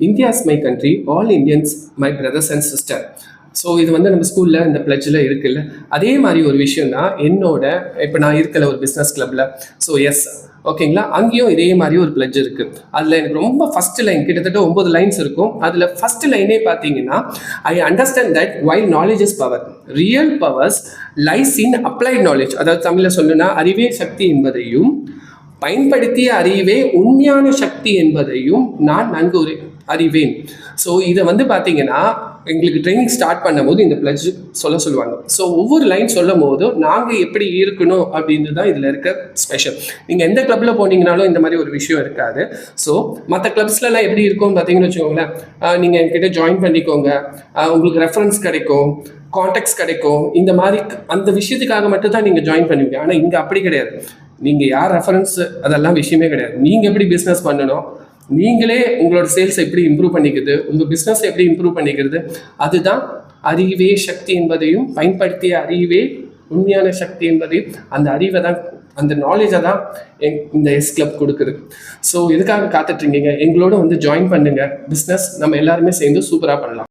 India's my country, all Indians my brothers and sister. So இது வந்து நம்ம ஸ்கூலில் இந்த பிளட்ஜில் இருக்குல்ல, அதே மாதிரி ஒரு விஷயம் தான் என்னோட. இப்போ நான் இருக்கல ஒரு பிஸ்னஸ் கிளப்பில். ஸோ எஸ், ஓகேங்களா, அங்கேயும் இதே மாதிரி ஒரு பிளட்ஜ் இருக்குது. அதில் எனக்கு ரொம்ப ஃபர்ஸ்ட் லைன், கிட்டத்தட்ட 9 லைன்ஸ் இருக்கும். அதில் ஃபர்ஸ்ட் லைனே பார்த்தீங்கன்னா, I understand that while knowledge is power, real powers lies in applied knowledge. அதாவது தமிழில் சொல்லணும்னா, அறிவே சக்தி என்பதையும் பயன்படுத்திய அறிவே உண்மையான சக்தி என்பதையும் நான் நன்கு அறிவேன். ஸோ இதை வந்து பார்த்தீங்கன்னா, எங்களுக்கு ட்ரைனிங் ஸ்டார்ட் பண்ணும்போது இந்த பிளட்ஜ் சொல்லுவாங்க. ஸோ ஒவ்வொரு லைன் சொல்லும் போதும் நாங்கள் எப்படி இருக்கணும் அப்படின்றது தான் இதில் இருக்க ஸ்பெஷல். நீங்கள் எந்த கிளப்பில் போனீங்கனாலும் இந்த மாதிரி ஒரு விஷயம் இருக்காது. ஸோ மற்ற கிளப்ஸ்லாம் எப்படி இருக்கும் பார்த்தீங்கன்னு வச்சுக்கோங்களேன், நீங்கள் என்கிட்ட ஜாயின் பண்ணிக்கோங்க, உங்களுக்கு ரெஃபரன்ஸ் கிடைக்கும், கான்டாக்ட்ஸ் கிடைக்கும், இந்த மாதிரி அந்த விஷயத்துக்காக மட்டும் தான் நீங்கள் ஜாயின் பண்ணுவீங்க. ஆனால் இங்கே அப்படி கிடையாது. நீங்கள் யார் ரெஃபரன்ஸ் அதெல்லாம் விஷயமே கிடையாது. நீங்கள் எப்படி பிஸ்னஸ் பண்ணணும், நீங்களே உங்களோட சேல்ஸ் எப்படி இம்ப்ரூவ் பண்ணிக்கிறது, உங்கள் பிஸ்னஸ் எப்படி இம்ப்ரூவ் பண்ணிக்கிறது, அதுதான் அறிவே சக்தி என்பதையும் பயன்படுத்திய அறிவே உண்மையான சக்தி என்பதையும், அந்த அறிவை தான், அந்த நாலேஜை தான் இந்த எஸ் கிளப் கொடுக்குது. ஸோ எதுக்காக காத்துட்ருக்கீங்க? எங்களோட வந்து ஜாயின் பண்ணுங்க. பிஸ்னஸ் நம்ம எல்லாருமே சேர்ந்து சூப்பராக பண்ணலாம்.